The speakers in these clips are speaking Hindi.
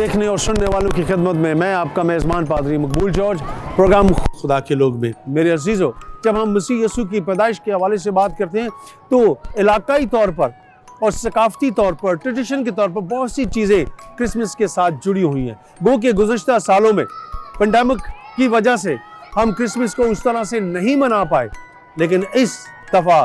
देखने और सुनने वालों की खिदमत में मैं आपका मेज़बान पादरी मकबूल जॉर्ज, प्रोग्राम खुदा के लोग में। मेरे अजीज़ों, जब हम मसीह यीशु की पैदाइश के हवाले से बात करते हैं तो इलाकाई तौर पर और सकाफती तौर पर, ट्रेडिशन के तौर पर बहुत सी चीज़ें क्रिसमस के साथ जुड़ी हुई हैं। गो के गुज़श्ता सालों में पेंडेमिक की वजह से हम क्रिसमस को उस तरह से नहीं मना पाए, लेकिन इस दफ़ा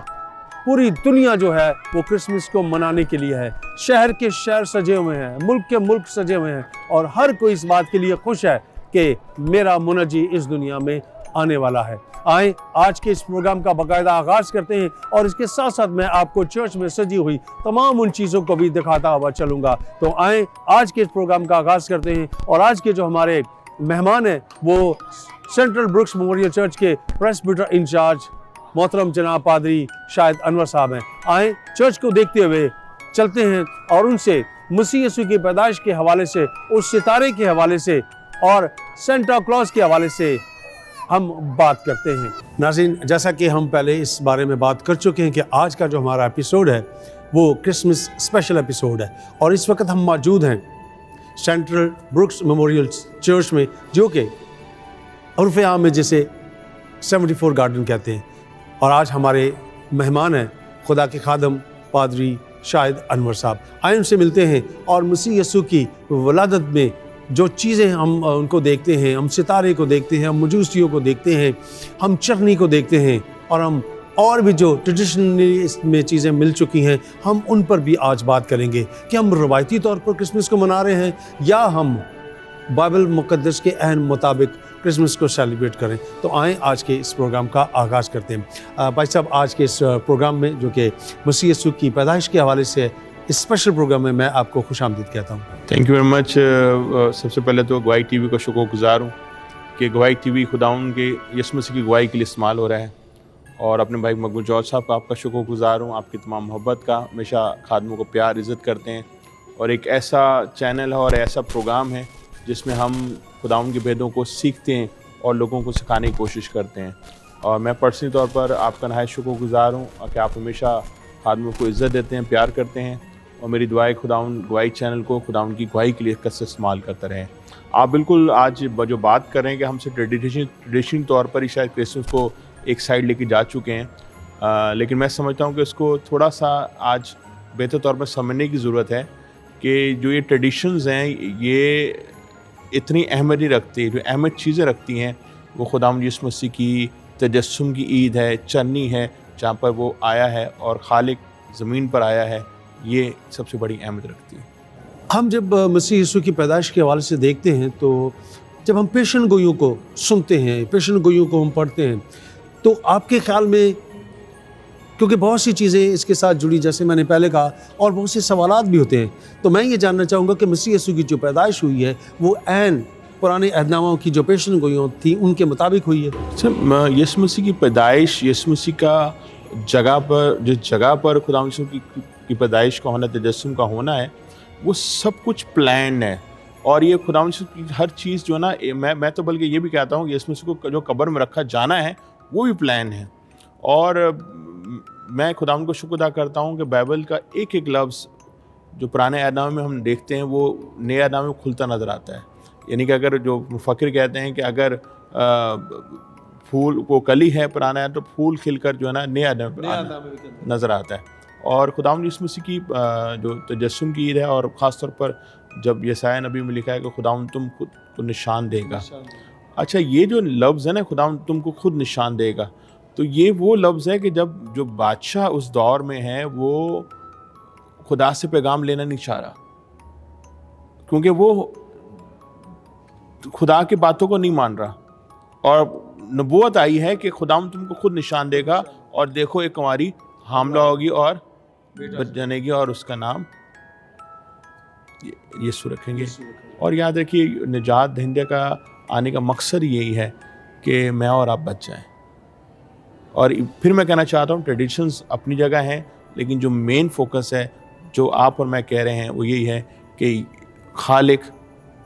पूरी दुनिया जो है वो क्रिसमस को मनाने के लिए है। शहर के शहर सजे हुए हैं, मुल्क के मुल्क सजे हुए हैं और हर कोई इस बात के लिए खुश है कि मेरा मुनज्जी इस दुनिया में आने वाला है। आए आज के इस प्रोग्राम का बाकायदा आगाज़ करते हैं और इसके साथ साथ मैं आपको चर्च में सजी हुई तमाम उन चीज़ों को भी दिखाता हुआ चलूँगा। तो आए आज के इस प्रोग्राम का आगाज़ करते हैं और आज के जो हमारे मेहमान हैं वो सेंट्रल ब्रुक्स मेमोरियल चर्च के प्रेस्बिटर इंचार्ज मोहतरम जनाब पादरी शाहिद अनवर साहब हैं। आए चर्च को देखते हुए चलते हैं और उनसे मसीह यीशु की पैदाइश के हवाले से, उस सितारे के हवाले से और सेंटा क्लॉज के हवाले से हम बात करते हैं। नाज़रीन, जैसा कि हम पहले इस बारे में बात कर चुके हैं कि आज का जो हमारा एपिसोड है वो क्रिसमस स्पेशल एपिसोड है और इस वक्त हम मौजूद हैं सेंट्रल ब्रुक्स मेमोरियल चर्च में, जो कि उर्फ़ आम में जिसे 74 गार्डन कहते हैं। और आज हमारे मेहमान हैं खुदा के खादम पादरी शाहिद अनवर साहब। आए उनसे मिलते हैं और मसीह यीशु की वलादत में जो चीज़ें हम उनको देखते हैं, हम सितारे को देखते हैं, हम मजूसियों को देखते हैं, हम चरनी को देखते हैं और हम और भी जो ट्रेडिशनली इसमें चीज़ें मिल चुकी हैं हम उन पर भी आज बात करेंगे कि हम रवायती तौर पर क्रिसमस को मना रहे हैं या हम बाइबल मुक़द्दस के अहम मुताबिक क्रिसमस को सेलिब्रेट करें। तो आएँ आज के इस प्रोग्राम का आगाज़ करते हैं। भाई साहब, आज के इस प्रोग्राम में जो कि मसीह यीशु की पैदाइश के हवाले से इस स्पेशल प्रोग्राम में मैं आपको खुशामदीद कहता हूँ। Thank you very much. सबसे पहले तो गवाही टीवी को शुक्रगुजार हूँ कि गवाही टीवी खुदाउन के यीशु मसीह की गवाही के लिए इस्तेमाल हो रहा है और अपने भाई मकबूल जॉर्ज साहब का आपका शुक्रगुजार हूँ, आपकी तमाम मोहब्बत का। हमेशा खादमों को प्यार इज़्ज़त करते हैं और एक ऐसा चैनल है और ऐसा प्रोग्राम है जिसमें हम खुदाउन के भेदों को सीखते हैं और लोगों को सिखाने की कोशिश करते हैं। और मैं पर्सनली तौर पर आपका नहायत शुक्रगुजार हूँ कि आप हमेशा खादमों को इज़्ज़त देते हैं, प्यार करते हैं और मेरी दुआएं खुदाउन गवाही चैनल को खुदाउन की गवाही के लिए कसरत इस्तेमाल करते रहें। आप बिल्कुल आज जो बात कर रहे हैं कि हमसे ट्रेडिशनल तौर पर ही शायद क्रिसमस को एक साइड लेके जा चुके हैं, लेकिन मैं समझता हूँ कि इसको थोड़ा सा आज बेहतर तौर पर समझने की ज़रूरत है कि जो ये ट्रेडिशंस हैं ये इतनी अहमियत नहीं रखती। जो अहमियत चीज़ें रखती हैं वो खुदावंद यीशु मसीह की तजस्सुम की ईद है, चन्नी है, जहाँ पर वो आया है और खालिक ज़मीन पर आया है, ये सबसे बड़ी अहमियत रखती है। हम जब मसीह यीशु की पैदाइश के हवाले से देखते हैं तो जब हम पेशन गोइयों को सुनते हैं, पेशन गोइयों को हम पढ़ते हैं, तो आपके ख़्याल में, क्योंकि बहुत सी चीज़ें इसके साथ जुड़ी जैसे मैंने पहले कहा और बहुत से सवालात भी होते हैं, तो मैं ये जानना चाहूँगा कि मसीह यीशु की जो पैदाइश हुई है वो ऐन पुराने अहदनामाओं की जो पेशन गोइयों थी उनके मुताबिक हुई है? सर, यीशु मसीह की पैदाइश, यीशु मसीह का जगह पर, जिस जगह पर खुदा यीशु की पैदाइश का होना, तजस्सुम का होना है, वो सब कुछ प्लान है। और ये खुदा यीशु की हर चीज़ जो है ना, मैं तो बल्कि ये भी कहता हूँ कि यीशु मसीह को जो कब्र में रखा जाना है वो भी प्लान है। और मैं खुदावंद को शुक्र अदा करता हूँ कि बाइबल का एक एक लफ्ज़ जो पुराने अहदनामे में हम देखते हैं वो नए अहदनामे में खुलता नज़र आता है। यानी कि अगर जो मुफक्किर कहते हैं कि अगर फूल को कली है पुराना है तो फूल खिलकर जो है ना नए अहदनामे नज़र आता है। और खुदावंद यीशु मसीह की जो तजस्सुम की ईद है और ख़ास तौर पर जब यशायाह नबी में लिखा है कि खुदावंद तुम खुद को निशान देगा। अच्छा, ये जो लफ्ज़ है ना, खुदावंद तुमको खुद निशान देगा, तो ये वो लफ्ज़ है कि जब जो बादशाह उस दौर में है वो खुदा से पैगाम लेना नहीं चाह रहा, क्योंकि वो खुदा की बातों को नहीं मान रहा। और नबूवत आई है कि खुदावंद तुमको खुद निशान देगा और देखो एक कुंवारी हामला होगी और जनेगी और उसका नाम यीशु रखेंगे। और याद रखिए, निजात दहिंदे का आने का मकसद यही है कि मैं और आप बच जाएं। और फिर मैं कहना चाहता हूँ, ट्रेडिशंस अपनी जगह हैं, लेकिन जो मेन फोकस है, जो आप और मैं कह रहे हैं, वो यही है कि खालिक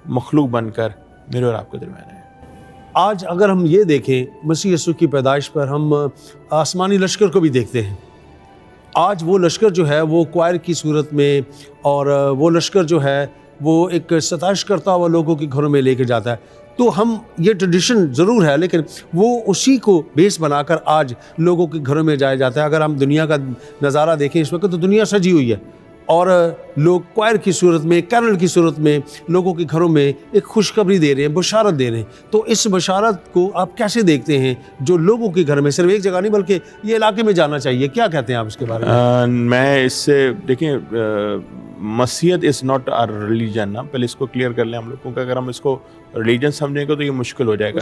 मखलूक बनकर मेरे और आपके दरमियान है। आज अगर हम ये देखें मसीह यीशु की पैदाइश पर, हम आसमानी लश्कर को भी देखते हैं। आज वो लश्कर जो है वो क्वायर की सूरत में, और वो लश्कर जो है वो एक सताइश करता हुआ लोगों के घरों में लेके जाता है। तो हम ये ट्रेडिशन ज़रूर है, लेकिन वो उसी को बेस बनाकर आज लोगों के घरों में जाया जाता है। अगर हम दुनिया का नज़ारा देखें इस वक्त, तो दुनिया सजी हुई है और लोग क्वायर की सूरत में, कैरल की सूरत में लोगों के घरों में एक खुशखबरी दे रहे हैं, बशारत दे रहे हैं। तो इस बशारत को आप कैसे देखते हैं, जो लोगों के घर में सिर्फ एक जगह नहीं बल्कि ये इलाके में जाना चाहिए? क्या कहते हैं आप इसके बारे में? मैं इससे देखिए, मसीहत इज़ नॉट आर रिलीजन ना, पहले इसको क्लियर कर लें हम लोग, क्योंकि अगर हम इसको रिलीजन समझेंगे तो ये मुश्किल हो जाएगा।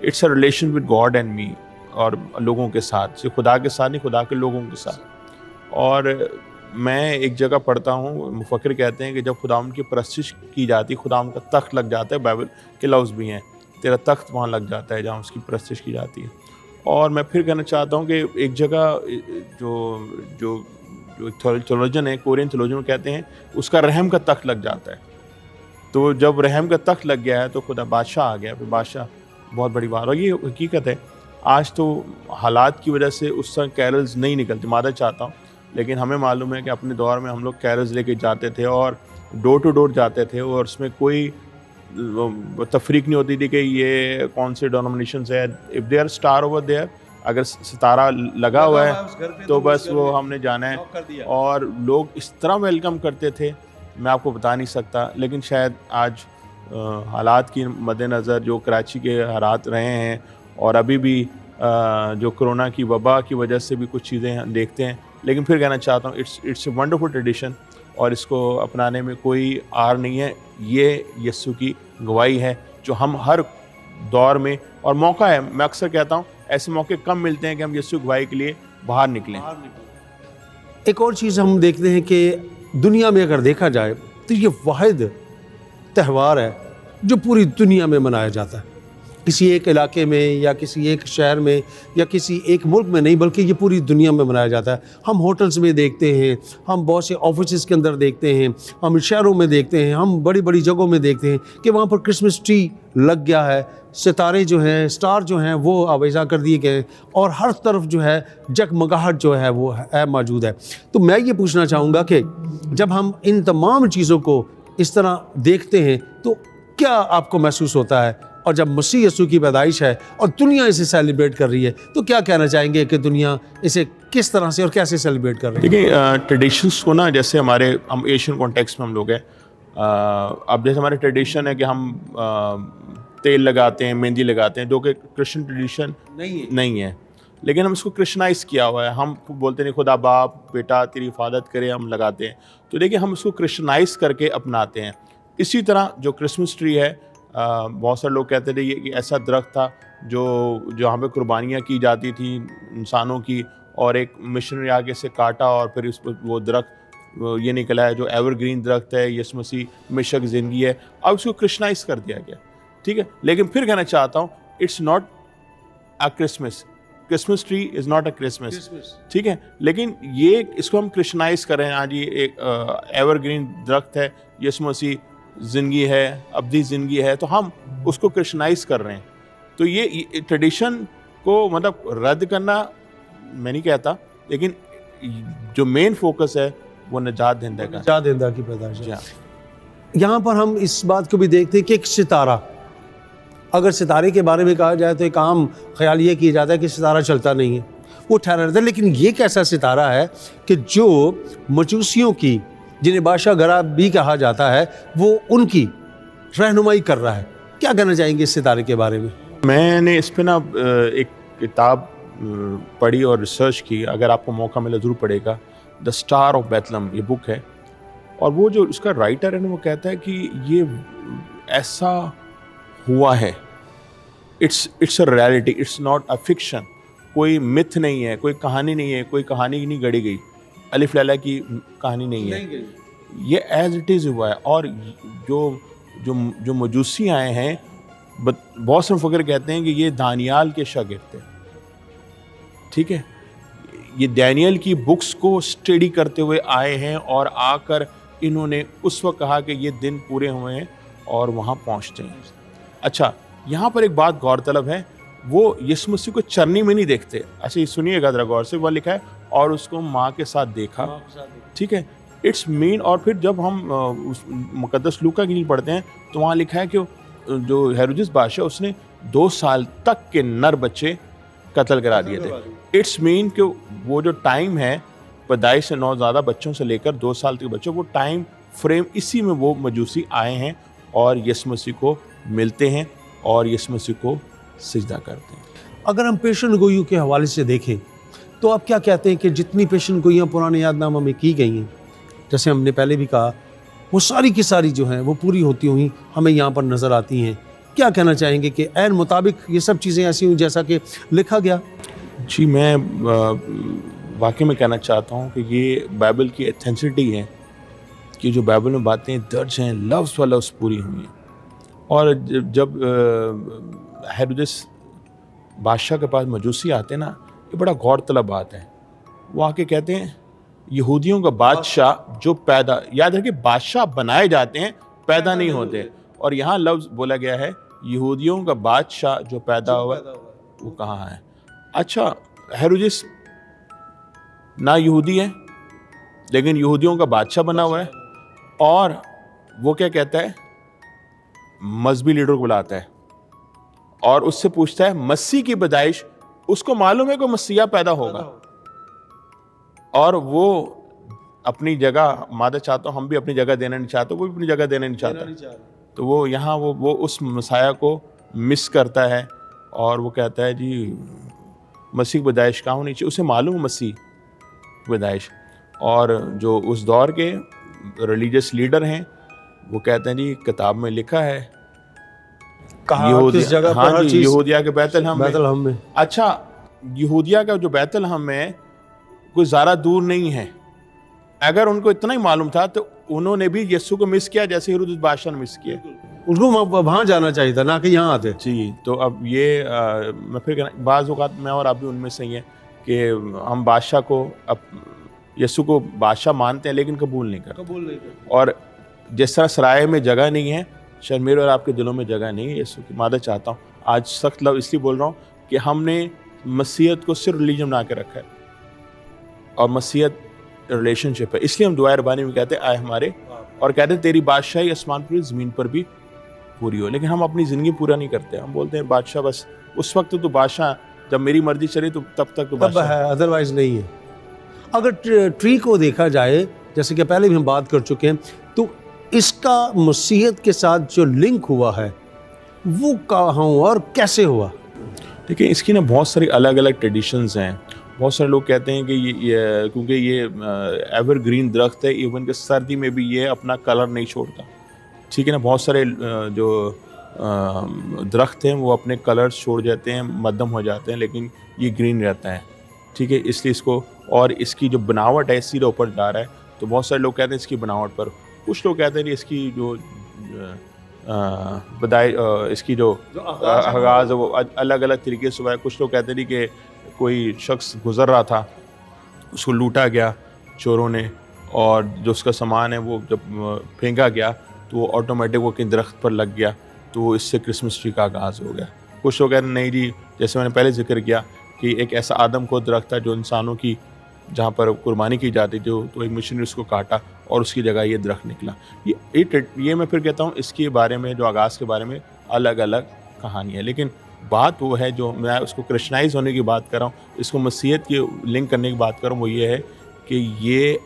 It's a relation with God and me, और लोगों के साथ, सिर्फ खुदा के साथ नहीं, खुदा के लोगों के साथ। और मैं एक जगह पढ़ता हूँ, मुफक्किर कहते हैं कि जब खुदा की परस्तिश की जाती है, खुदा का तख्त लग जाता है, बाइबल के लफ्ज़ भी हैं, तेरा तख्त वहाँ लग जाता है जहाँ उसकी परस्तिश की जाती है। और मैं फिर कहना चाहता हूँ कि एक जगह जो थियोलॉजन है, कोरियन थियोलॉजन कहते हैं, उसका रहम का तख्त लग जाता है। तो जब रहम का तख्त लग गया है तो खुदा बादशाह आ गया, फिर बादशाह बहुत बड़ी बात। और ये हकीकत है, आज तो हालात की वजह से उस समय कैरल्स नहीं निकलती, मादर चाहता हूँ, लेकिन हमें मालूम है कि अपने दौर में हम लोग कैरल्स लेके जाते थे और डोर टू डोर जाते थे, और उसमें कोई तफरीक नहीं होती थी कि ये कौन से डोमिनेशन से है। If they are star over there, अगर सितारा लगा हुआ है तो बस वो हमने जाना है। और लोग इस तरह वेलकम करते थे, मैं आपको बता नहीं सकता। लेकिन शायद आज हालात की मद्देनज़र, जो कराची के हालात रहे हैं और अभी भी जो कोरोना की वबा की वजह से भी कुछ चीज़ें हम देखते हैं, लेकिन फिर कहना चाहता हूँ इट्स ए वंडरफुल ट्रेडिशन, और इसको अपनाने में कोई आर नहीं है। ये यीशु की गवाही है जो हम हर दौर में, और मौका है, मैं अक्सर कहता हूँ ऐसे मौके कम मिलते हैं कि हम यीशु की गवाही के लिए बाहर निकलें। एक और चीज़ हम देखते हैं कि दुनिया में अगर देखा जाए तो ये वाहिद त्यौहार है जो पूरी दुनिया में मनाया जाता है। किसी एक इलाके में या किसी एक शहर में या किसी एक मुल्क में नहीं, बल्कि ये पूरी दुनिया में मनाया जाता है। हम होटल्स में देखते हैं, हम बहुत से ऑफिस के अंदर देखते हैं, हम शहरों में देखते हैं, हम बड़ी बड़ी जगहों में देखते हैं कि वहाँ पर क्रिसमस ट्री लग गया है, सितारे जो हैं, स्टार जो हैं वो आवेज़ा कर दिए गए, और हर तरफ जो है जगमगाहट जो है वो है मौजूद है। तो मैं ये पूछना चाहूँगा कि जब हम इन तमाम चीज़ों को इस तरह देखते हैं तो क्या आपको महसूस होता है? और जब मसीह यीशु की पैदाइश है और दुनिया इसे सेलिब्रेट कर रही है, तो क्या कहना चाहेंगे कि दुनिया इसे किस तरह से और कैसे सेलिब्रेट कर रही है? देखिए, ट्रेडिशंस को ना, जैसे हम एशियन कॉन्टेक्स्ट में हम लोग हैं, अब जैसे हमारे ट्रेडिशन है कि हम तेल लगाते हैं, मेहंदी लगाते हैं, जो कि क्रिश्चियन ट्रेडिशन नहीं है, लेकिन हम इसको क्रिश्चनाइज किया हुआ है। हम बोलते नहीं खुदा बाप बेटा तेरी हिफाजत करे, हम लगाते हैं। तो देखिए, हम इसको क्रिश्चनाइज करके अपनाते हैं। इसी तरह जो क्रिसमस ट्री है, बहुत सारे लोग कहते थे ये ऐसा दरख्त था जो जहाँ पे कुर्बानियाँ की जाती थी इंसानों की, और एक मिशनरी आगे से काटा और फिर उस पर वो दरख्त ये निकला है जो एवरग्रीन दरख्त है, यीशु मसीह मिशक ज़िंदगी है। अब उसको क्रिश्चनाइज कर दिया गया, ठीक है। लेकिन फिर कहना चाहता हूँ, it's not a Christmas tree is not a Christmas, ठीक है। लेकिन ये इसको हम क्रिश्चनाइज कर रहे हैं। आज ये एक एवरग्रीन दरख्त है, यीशु मसीह ज़िंदगी है, अब्दी ज़िंदगी है, तो हम उसको क्रिश्चनाइज कर रहे हैं। तो ये ट्रेडिशन को मतलब रद्द करना मैं नहीं कहता, लेकिन जो मेन फोकस है वो निजात दहिंदा की पैदाइश है। यहाँ पर हम इस बात को भी देखते हैं कि एक सितारा, अगर सितारे के बारे में कहा जाए तो एक आम ख्याल ये किया जाता है कि सितारा चलता नहीं है, वो ठहरा रहता है। लेकिन ये कैसा सितारा है कि जो मजूसियों की, जिन्हें बादशाह गरा भी कहा जाता है, वो उनकी रहनुमाई कर रहा है। क्या कहना चाहेंगे इस सितारे के बारे में? मैंने इस पे ना एक किताब पढ़ी और रिसर्च की, अगर आपको मौका मिले ज़रूर पढ़ेगा, द स्टार ऑफ बेथलहम, ये बुक है। और वो जो उसका राइटर है ना, वो कहता है कि ये ऐसा हुआ है, it's a reality, it's not a fiction. कोई मिथ नहीं है, कोई कहानी नहीं है, कोई कहानी नहीं गढ़ी गई, अलिफ लैला की कहानी नहीं है, ये एज इट इज़ हुआ है। और जो मजूसी आए हैं, बहुत से मुफक्किर कहते हैं कि ये दानियाल के शागिर्द थे, ठीक है। ये डैनियल की बुक्स को स्टडी करते हुए आए हैं, और आकर इन्होंने उस वक्त कहा कि ये दिन पूरे हुए हैं और वहाँ पहुँचते हैं। अच्छा, यहाँ पर एक बात गौरतलब है, वो यीशु मसीह को चरनी में नहीं देखते। अच्छा, ये सुनिएगा ज़रा गौर से, वह लिखा है और उसको माँ के साथ देखा, ठीक है। It's mean. और फिर जब हम उस मुकद्दस लूका की इंजील पढ़ते हैं तो वहाँ लिखा है कि जो हेरोदेस बादशाह उसने 2 साल तक के नर बच्चे कत्ल करा दिए थे। इट्स मीन कि वो जो टाइम है पैदाइश से नौज़ादा बच्चों से लेकर 2 साल तक बच्चों, वो टाइम फ्रेम, इसी में वो मजूसी आए हैं और यीशु मसीह को मिलते हैं और यीशु मसीह को सिजदा करते हैं। अगर हम पेशन गोइयों के हवाले से देखें तो आप क्या कहते हैं कि जितनी पेशन गोइयाँ पुराने यादनामा में की गई हैं, जैसे हमने पहले भी कहा, वो सारी की सारी जो हैं वो पूरी होती हुई हमें यहाँ पर नज़र आती हैं। क्या कहना चाहेंगे कि ऐन मुताबिक ये सब चीज़ें ऐसी हुई जैसा कि लिखा गया? जी, मैं वाकई में कहना चाहता हूँ कि ये बाइबल की एथेंसिटी है कि जो बाइबल में बातें दर्ज हैं लफ्ज़ व लफ्ज़ पूरी हुई हैं। और जब हेरोदेस बादशाह के पास मजूसी आते हैं ना, ये बड़ा गौरतलब बात है। वो आके कहते हैं यहूदियों का बादशाह जो पैदा, याद रखिए बादशाह बनाए जाते हैं, पैदा नहीं होते। और यहाँ लफ्ज़ बोला गया है यहूदियों का बादशाह जो पैदा हुआ वो कहाँ है? अच्छा, हेरोदेस ना यहूदी है लेकिन यहूदियों का बादशाह बना हुआ है, और वो क्या कहता है, मजहबी लीडर को बुलाता है और उससे पूछता है मसीह की पैदाइश। उसको मालूम है कि मसीहा पैदा होगा और वो अपनी जगह मादा चाहता हूँ, हम भी अपनी जगह देना नहीं चाहते, वो भी अपनी जगह देना नहीं चाहता। तो वो यहाँ वो उस मसाया को मिस करता है और वो कहता है जी मसीह की पैदाइश कहाँ होनी चाहिए। उसे मालूम है मसीह की पैदाइश, और जो उस दौर के रिलीजियस लीडर हैं वो कहते हैं जी किताब में लिखा है किस जगह पर? हाँ जी, यहूदिया के बैतलहम में। अच्छा, यहूदिया का जो बैतलहम है कोई ज़्यादा दूर नहीं है। अगर उनको इतना ही मालूम था तो उन्होंने भी यीशु को मिस किया जैसे हेरोदेस बादशाह ने मिस किया। उनको वहाँ जाना चाहिए था, ना कि यहाँ आते। जी, तो अब ये मैं फिर कहना, बाज़ औक़ात मैं और आप भी उनमें से ही हैं कि हम बादशाह को, अब यीशु को बादशाह मानते हैं लेकिन कबूल नहीं करते। और जिस तरह सराय में जगह नहीं है, शायद मेरे और आपके दिलों में जगह नहीं है यीशु की। मादर चाहता हूँ, आज सख्त लफ्ज़ इसलिए बोल रहा हूँ कि हमने मसीहत को सिर्फ रिलीजन बना के रखा है और मसीहत रिलेशनशिप है। इसलिए हम दुआ रबानी में कहते हैं आए हमारे, और कहते हैं तेरी बादशाही आसमान पर ज़मीन पर भी पूरी हो। लेकिन हम अपनी ज़िंदगी पूरा नहीं करते। हम बोलते हैं बादशाह बस उस वक्त तो बादशाह, जब मेरी मर्जी चले तो तब तक तो बादशाह है, अदरवाइज नहीं है। अगर ट्री को देखा जाए, जैसे कि पहले भी हम बात कर चुके हैं, तो इसका मसीहत के साथ जो लिंक हुआ है वो कहाँ हुआ और कैसे हुआ? देखिए, इसकी ना बहुत सारी अलग अलग ट्रेडिशंस हैं। बहुत सारे लोग कहते हैं कि ये क्योंकि ये एवरग्रीन दरख्त है, इवन कि सर्दी में भी ये अपना कलर नहीं छोड़ता। ठीक है ना, बहुत सारे जो दरख्त हैं वो अपने कलर छोड़ जाते हैं, मध्यम हो जाते हैं, लेकिन ये ग्रीन रहता है। ठीक है, इसलिए इसको, और इसकी जो बनावट है सीधे ऊपर जा रहा है, तो बहुत सारे लोग कहते हैं इसकी बनावट पर। कुछ लोग कहते हैं इसकी जो बदाई, इसकी जो आगाज़ है वो अलग अलग तरीके से हुआ है। कुछ लोग कहते हैं कि कोई शख्स गुज़र रहा था, उसको लूटा गया चोरों ने, और जो उसका सामान है वो जब फेंका गया तो वो ऑटोमेटिक वो कहीं दरख्त पर लग गया, तो इससे क्रिसमस ट्री का आगाज़ हो गया। कुछ लोग कहते हैं नहीं जी, जैसे मैंने पहले जिक्र किया कि एक ऐसा आदम को दरख्त था जो इंसानों की, जहाँ पर कुर्बानी की जाती थी, तो एक मशीनरी उसको काटा और उसकी जगह ये दरख्त निकला। ये मैं फिर कहता हूँ इसके बारे में, जो आगाज़ के बारे में अलग अलग कहानी है। लेकिन बात वो है, जो मैं उसको क्रिश्चनाइज होने की बात कर रहा हूँ, इसको मसीहत की लिंक करने की बात कर रहा हूँ, वो ये है कि ये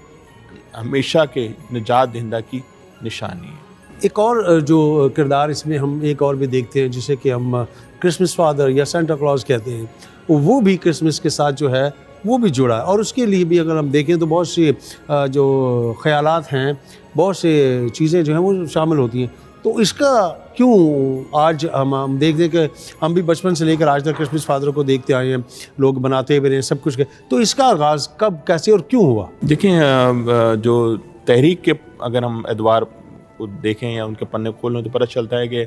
हमेशा के निजात दहिंदा की निशानी है। एक और जो किरदार इसमें हम एक और भी देखते हैं, जिसे कि हम क्रिसमस फादर या सेंटा क्लॉज कहते हैं, वो भी क्रिसमस के साथ जो है वो भी जुड़ा है। और उसके लिए भी अगर हम देखें तो बहुत सी जो ख्यालात हैं, बहुत से चीज़ें जो हैं वो शामिल होती हैं। तो इसका क्यों आज हम देखते हैं कि हम भी बचपन से लेकर आज तक क्रिसमस फादर को देखते आए हैं, लोग बनाते हुए हैं सब कुछ के, तो इसका आगाज़ कब, कैसे और क्यों हुआ? देखिए, जो तहरीक के अगर हम एतवार को देखें या उनके पन्ने खोलें तो पता चलता है कि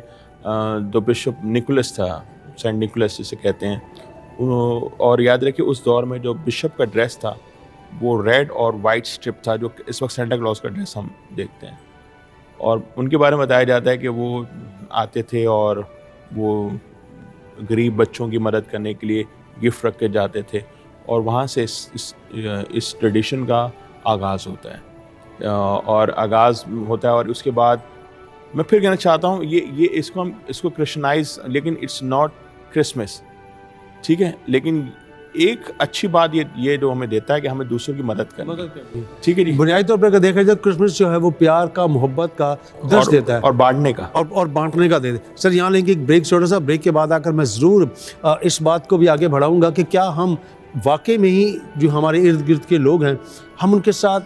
जो बिशप निकोलस था, सेंट निकोलस जिसे कहते हैं, और याद रखिए उस दौर में जो बिशप का ड्रेस था वो रेड और वाइट स्ट्रिप था, जो इस वक्त सेंटा क्लॉज का ड्रेस हम देखते हैं। और उनके बारे में बताया जाता है कि वो आते थे और वो गरीब बच्चों की मदद करने के लिए गिफ्ट रख के जाते थे, और वहाँ से इस ट्रेडिशन का आगाज़ होता है। और आगाज़ होता है। और उसके बाद मैं फिर कहना चाहता हूँ ये इसको क्रिश्चनाइज, लेकिन इट्स नॉट क्रिसमस, ठीक है। लेकिन एक अच्छी बात ये जो हमें देता है कि हमें दूसरों की मदद करनी, ठीक है जी। बुनियादी तौर पर अगर देखा जाए क्रिसमस जो है वो प्यार का, मोहब्बत का दर्श देता है और बांटने का और बांटने का दे दे। सर यहाँ लेंगे एक ब्रेक, छोटा सा ब्रेक के बाद आकर मैं ज़रूर इस बात को भी आगे बढ़ाऊंगा कि क्या हम वाकई में ही जो हमारे इर्द गिर्द के लोग हैं हम उनके साथ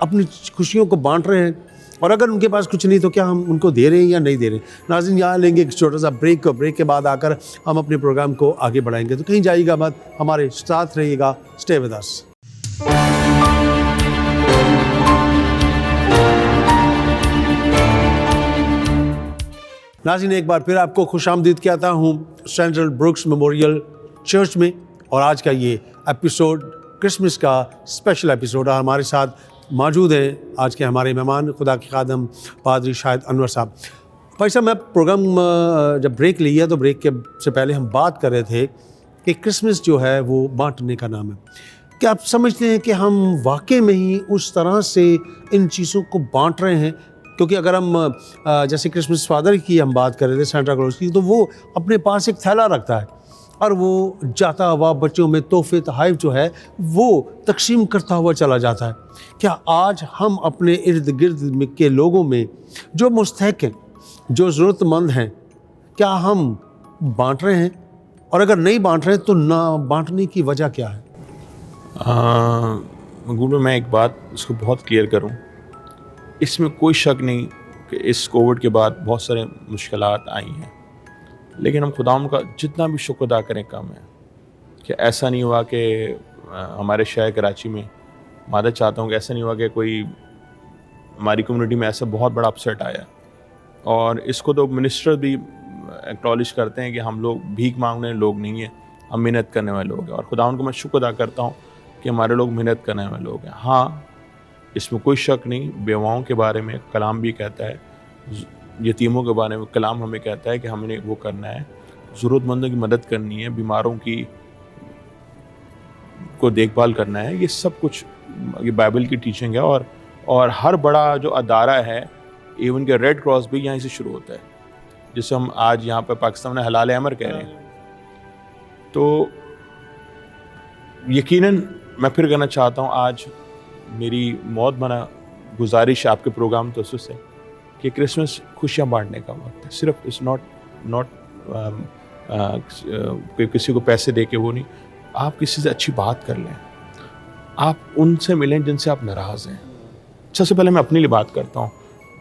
अपनी खुशियों को बांट रहे हैं, और अगर उनके पास कुछ नहीं तो क्या हम उनको दे रहे हैं या नहीं दे रहे हैं। नाज़रीन यहाँ लेंगे एक छोटा सा ब्रेक, ब्रेक के बाद आकर हम अपने प्रोग्राम को आगे बढ़ाएंगे। तो कहीं जाइएगा मत, हमारे साथ रहिएगा, स्टे विद अस। नाज़रीन एक बार फिर आपको खुशामदीद कहता हूँ सेंट्रल ब्रुक्स मेमोरियल चर्च में, और आज का ये एपिसोड क्रिसमस का स्पेशल एपिसोड है। हमारे साथ मौजूद हैं आज के हमारे मेहमान, खुदा के खादम पादरी शाहिद अनवर साहब। भाई साहब, मैं प्रोग्राम जब ब्रेक लिया तो ब्रेक के से पहले हम बात कर रहे थे कि क्रिसमस जो है वो बांटने का नाम है। क्या आप समझते हैं कि हम वाकई में ही उस तरह से इन चीज़ों को बांट रहे हैं? क्योंकि अगर हम जैसे क्रिसमस फादर की हम बात कर रहे थे, सेंटा क्लॉज की, तो वो अपने पास एक थैला रखता है और वो जाता हुआ बच्चों में तोहफे तोहफ़ जो है वो तकसीम करता हुआ चला जाता है। क्या आज हम अपने इर्द गिर्द के लोगों में जो मुस्तहिक हैं, जो ज़रूरतमंद हैं, क्या हम बांट रहे हैं? और अगर नहीं बांट रहे तो ना बांटने की वजह क्या है? मकबूल, मैं एक बात इसको बहुत क्लियर करूं, इसमें कोई शक नहीं कि इस कोविड के बाद बहुत सारे मुश्किलात आई हैं, लेकिन हम खुदाम का जितना भी शुक्र अदा करें कम है। कि ऐसा नहीं हुआ कि हमारे शहर कराची में, मदद चाहता हूँ कि ऐसा नहीं हुआ कि कोई हमारी कम्युनिटी में ऐसा बहुत बड़ा अपसेट आया। और इसको तो मिनिस्टर भी एक्नॉलेज करते हैं कि हम लोग भीख मांगने लोग नहीं हैं, हम मेहनत करने वाले लोग हैं। और खुदाम को मैं शुक्र अदा करता हूँ कि हमारे लोग मेहनत करने वाले लोग हैं। हाँ, इसमें कोई शक नहीं, बेवाओं के बारे में कलाम भी कहता है, यतीमों के बारे में कलाम हमें कहता है कि हमने वो करना है, ज़रूरतमंदों की मदद करनी है, बीमारों की को देखभाल करना है। ये सब कुछ ये बाइबल की टीचिंग है। और हर बड़ा जो अदारा है, इवन के रेड क्रॉस भी यहाँ से शुरू होता है, जिसे हम आज यहाँ पर पाकिस्तान में हलाल अमर कह रहे हैं। तो यकीनन मैं फिर कहना चाहता हूँ, आज मेरी मौत बना गुजारिश आपके प्रोग्राम तो उससे कि क्रिसमस खुशियाँ बांटने का वक्त है। सिर्फ इट्स नॉट किसी को पैसे दे के वो नहीं, आप किसी से अच्छी बात कर लें, आप उनसे मिलें जिनसे आप नाराज़ हैं। सबसे पहले मैं अपने लिए बात करता हूँ।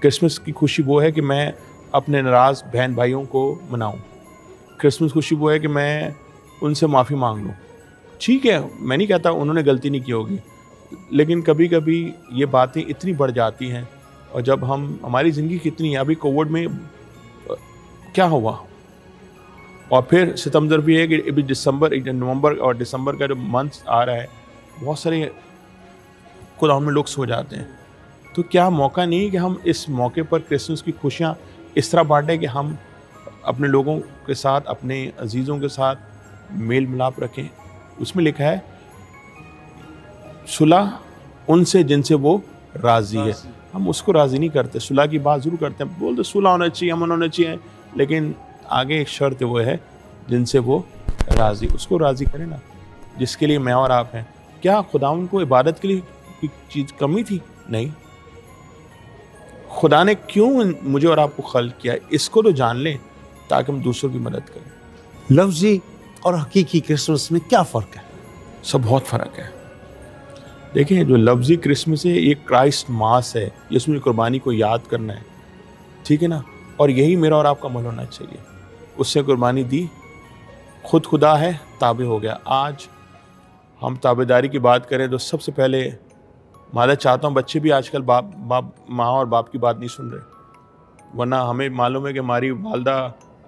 क्रिसमस की खुशी वो है कि मैं अपने नाराज़ बहन भाइयों को मनाऊँ। क्रिसमस खुशी वो है कि मैं उनसे माफ़ी मांग लूँ। ठीक है, मैं नहीं कहता उन्होंने गलती नहीं की होगी, लेकिन कभी कभी ये बातें इतनी बढ़ जाती हैं। और जब हमारी ज़िंदगी कितनी है, अभी कोविड में क्या हुआ, और फिर सितंबर भी है कि अभी नवंबर और दिसंबर का जो मंथ आ रहा है, बहुत सारे खुदावन में लोग सो जाते हैं। तो क्या मौका नहीं कि हम इस मौके पर क्रिसमस की खुशियाँ इस तरह बांटें कि हम अपने लोगों के साथ, अपने अजीज़ों के साथ मेल मिलाप रखें। उसमें लिखा है सुलह उनसे जिनसे वो राज़ी है। हम उसको राज़ी नहीं करते, सुलह की बात ज़रूर करते हैं, बोलते सुलह होना चाहिए, अमन होना चाहिए, लेकिन आगे एक शर्त वो है जिनसे वो राज़ी, उसको राज़ी करें ना, जिसके लिए मैं और आप हैं। क्या खुदावन को इबादत के लिए कोई चीज़ कमी थी? नहीं। खुदा ने क्यों मुझे और आपको खल्क किया, इसको तो जान लें ताकि हम दूसरों की मदद करें। लफ्ज़ी और हकीकी क्रिसमस में क्या फ़र्क है? सब बहुत फ़र्क है। देखें, जो लफ्ज़ी क्रिसमस है ये क्राइस्ट मास है, ये उसमें कुर्बानी को याद करना है, ठीक है ना। और यही मेरा और आपका अमल होना चाहिए। उससे कुर्बानी दी, खुद खुदा है, ताबे हो गया। आज हम ताबेदारी की बात करें तो सबसे पहले मैं चाहता हूँ बच्चे भी आजकल माँ और बाप की बात नहीं सुन रहे। वरना हमें मालूम है कि हमारी वालदा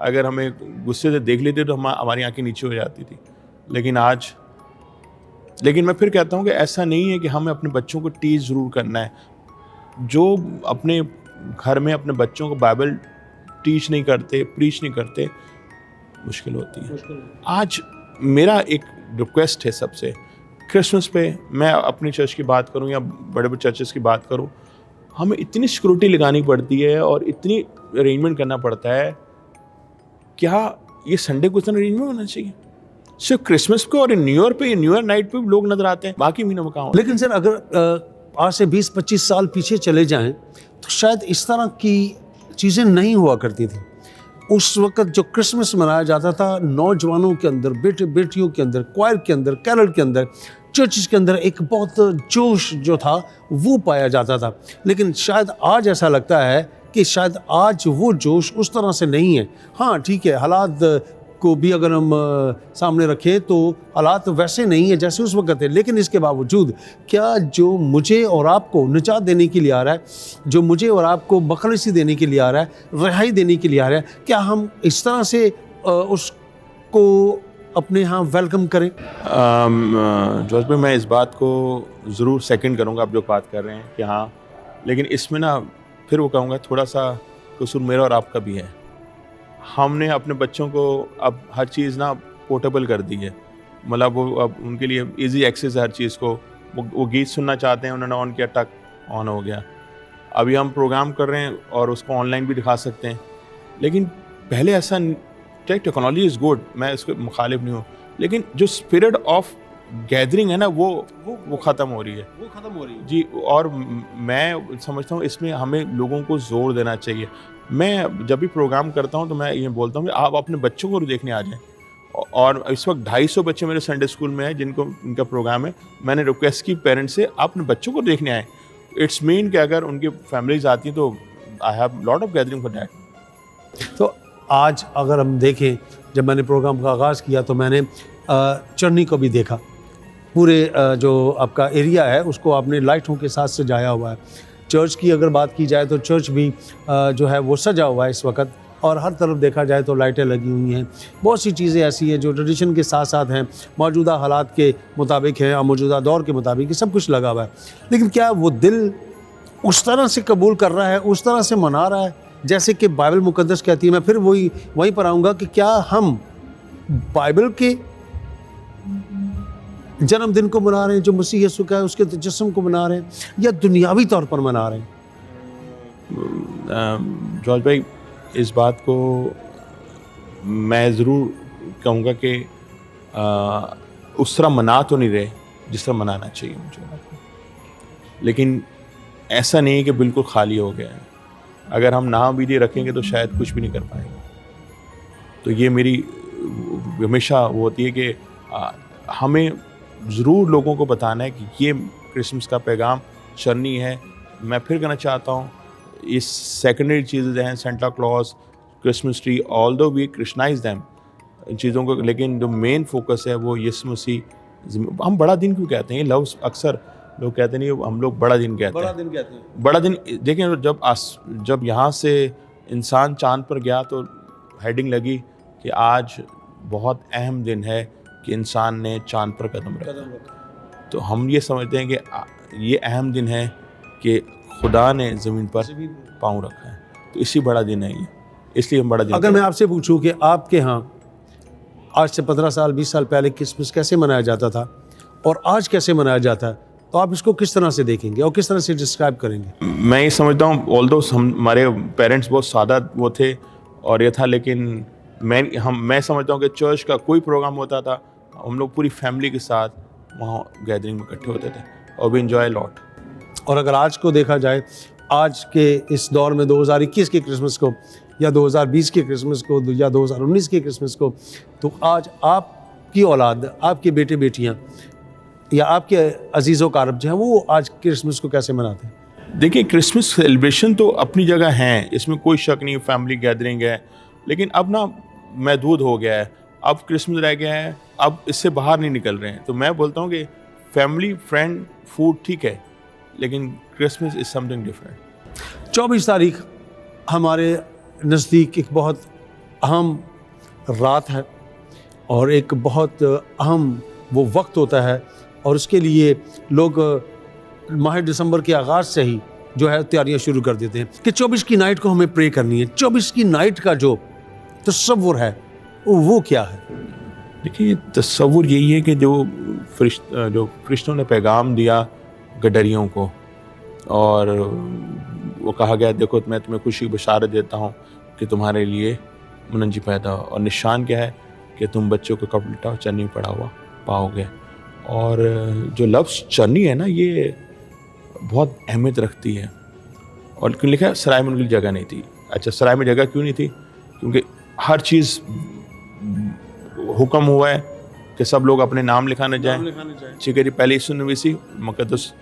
अगर हमें गुस्से से देख लेती तो हमारी आंखें नीचे हो जाती थी। लेकिन मैं फिर कहता हूँ कि ऐसा नहीं है कि हमें अपने बच्चों को टीच ज़रूर करना है। जो अपने घर में अपने बच्चों को बाइबल टीच नहीं करते, प्रीच नहीं करते, मुश्किल होती है। आज मेरा एक रिक्वेस्ट है सबसे, क्रिसमस पे मैं अपनी चर्च की बात करूं या बड़े बड़े चर्चेस की बात करूं, हमें इतनी सिक्योरिटी लगानी पड़ती है और इतनी अरेंजमेंट करना पड़ता है। क्या ये संडे को इतना अरेंजमेंट होना चाहिए? सिर्फ क्रिसमस को और न्यू ईयर पे, न्यू ईयर नाइट पे भी लोग नजर आते हैं, बाकी महीनों में कहाँ होते हैं? लेकिन सर अगर आज से 20-25 साल पीछे चले जाएं तो शायद इस तरह की चीज़ें नहीं हुआ करती थी। उस वक्त जो क्रिसमस मनाया जाता था, नौजवानों के अंदर, बेटे बेटियों के अंदर, क्वायर के अंदर, कैरल के अंदर, चर्चेस के अंदर एक बहुत जोश जो था वो पाया जाता था। लेकिन शायद आज ऐसा लगता है कि शायद आज वो जोश उस तरह से नहीं है। हाँ ठीक है, हालात को भी अगर हम सामने रखें तो हालात वैसे नहीं है जैसे उस वक्त थे, लेकिन इसके बावजूद क्या जो मुझे और आपको निजात देने के लिए आ रहा है, जो मुझे और आपको बखलसी देने के लिए आ रहा है, रिहाई देने के लिए आ रहा है, क्या हम इस तरह से उसको अपने यहाँ वेलकम करें? जॉर्ज भाई, मैं इस बात को ज़रूर सेकंड करूँगा आप जो बात कर रहे हैं कि हाँ, लेकिन इसमें ना फिर वो कहूँगा थोड़ा सा कसूर मेरा और आपका भी है। हमने अपने बच्चों को अब हर चीज़ ना पोर्टेबल कर दी है, मतलब वो अब उनके लिए इजी एक्सेस है हर चीज़ को। वो गीत सुनना चाहते हैं, उन्होंने ऑन किया, टक ऑन हो गया। अभी हम प्रोग्राम कर रहे हैं और उसको ऑनलाइन भी दिखा सकते हैं, लेकिन पहले ऐसा टेक्नोलॉजी इज़ गुड, मैं इसको मुखालिफ नहीं हूँ, लेकिन जो स्पिरिट ऑफ गैदरिंग है ना वो ख़त्म हो रही है, वो ख़त्म हो रही है जी। और मैं समझता हूँ इसमें हमें लोगों को ज़ोर देना चाहिए। मैं जब भी प्रोग्राम करता हूँ तो मैं ये बोलता हूँ कि आप अपने बच्चों को देखने आ जाएं। और इस वक्त 250 बच्चे मेरे संडे स्कूल में हैं जिनको इनका प्रोग्राम है। मैंने रिक्वेस्ट की पेरेंट्स से, आप अपने बच्चों को देखने आएँ। इट्स मीन कि अगर उनकी फैमिलीज आती हैं तो I have lot of gathering for that. तो आज अगर हम देखें, जब मैंने प्रोग्राम का आगाज़ किया तो मैंने चरनी को भी देखा। पूरे जो आपका एरिया है उसको आपने लाइटों के साथ सजाया हुआ है। चर्च की अगर बात की जाए तो चर्च भी जो है वो सजा हुआ है इस वक्त, और हर तरफ देखा जाए तो लाइटें लगी हुई हैं। बहुत सी चीज़ें ऐसी हैं जो ट्रेडिशन के साथ साथ हैं, मौजूदा हालात के मुताबिक हैं और मौजूदा दौर के मुताबिक सब कुछ लगा हुआ है। लेकिन क्या वो दिल उस तरह से कबूल कर रहा है, उस तरह से मना रहा है जैसे कि बाइबल मुकद्दस कहती है? मैं फिर वहीं पर आऊँगा कि क्या हम बाइबल के जन्मदिन को मना रहे हैं जो मसीह यीशु का है, उसके तजस्सुम को मना रहे हैं, या दुनियावी तौर पर मना रहे हैं? जॉर्ज भाई, इस बात को मैं ज़रूर कहूँगा कि उस तरह मना तो नहीं रहे जिस तरह मनाना चाहिए मुझे, लेकिन ऐसा नहीं है कि बिल्कुल खाली हो गया है। अगर हम नाम भी नहीं रखेंगे तो शायद कुछ भी नहीं कर पाएंगे। तो ये मेरी हमेशा वो होती है कि हमें ज़रूर लोगों को बताना है कि ये क्रिसमस का पैगाम चरनी है। मैं फिर कहना चाहता हूँ, इस सेकेंडरी चीज़ें हैं, Santa Claus, Christmas tree, although we Christianise them, इन चीज़ों को, लेकिन जो मेन फोकस है वो यीशु मसीह। हम बड़ा दिन क्यों कहते हैं? ये लफ्ज़ अक्सर लोग कहते नहीं, हम लोग बड़ा दिन कहते हैं। बड़ा दिन देखिए, जब यहाँ से इंसान चांद पर गया तो हेडिंग लगी कि आज बहुत अहम दिन है कि इंसान ने चांद पर कदम रखा। तो हम ये समझते हैं कि ये अहम दिन है कि खुदा ने ज़मीन पर पाँव रखा है, तो इसी बड़ा दिन है ये, इसलिए हम बड़ा दिन। अगर मैं आपसे पूछूं कि आपके यहाँ आज से 15 साल 20 साल पहले क्रिसमस कैसे मनाया जाता था और आज कैसे मनाया जाता है, तो आप इसको किस तरह से देखेंगे और किस तरह से डिस्क्राइब करेंगे? मैं ये समझता हूँ, ऑल्दो हमारे पेरेंट्स बहुत सादा वो थे और ये था, लेकिन मैं समझता हूँ कि चर्च का कोई प्रोग्राम होता था, हम लोग पूरी फैमिली के साथ वहाँ गैदरिंग में इकट्ठे होते थे और वी एंजॉय लॉट। और अगर आज को देखा जाए, आज के इस दौर में 2021 के क्रिसमस को या 2020 के क्रिसमस को या 2019 के क्रिसमस को, तो आज आपकी औलाद, आपके बेटे बेटियाँ या आपके अजीज़ व कारब जो हैं वो आज क्रिसमस को कैसे मनाते हैं? देखिए, क्रिसमस सेलिब्रेशन तो अपनी जगह हैं, इसमें कोई शक नहीं, फैमिली गैदरिंग है, लेकिन अब ना महदूद हो गया है। अब क्रिसमस रह गया है, अब इससे बाहर नहीं निकल रहे हैं। तो मैं बोलता हूँ कि फैमिली, फ्रेंड, फूड ठीक है, लेकिन क्रिसमस इज़ समथिंग डिफरेंट। 24 तारीख हमारे नज़दीक एक बहुत अहम रात है और एक बहुत अहम वो वक्त होता है, और उसके लिए लोग माह दिसंबर के आगाज़ से ही जो है तैयारियां शुरू कर देते हैं कि 24 की नाइट को हमें प्रे करनी है। 24 की नाइट का जो तस्वुर है वो क्या है? देखिए, तस्वुर यही है कि जो फरिश्तों ने पैगाम दिया गडरियों को, और वो कहा गया, देखो मैं तुम्हें खुशी की बशारत देता हूँ कि तुम्हारे लिए मुनंजी पैदा हो, और निशान क्या है कि तुम बच्चों को कपड़े लटाओ, चन्नी पड़ा हुआ पाओगे। और जो लफ्ज़ चन्नी है ना, ये बहुत अहमियत रखती है। और क्यों लिखा है? सराय में उनकी जगह नहीं थी। अच्छा, सराय में जगह क्यों नहीं थी? क्योंकि हर चीज़ हुक्म हुआ है कि सब लोग अपने नाम लिखाने जाएं। ठीक है जी। पहले यीशु नबी मुक़द्दस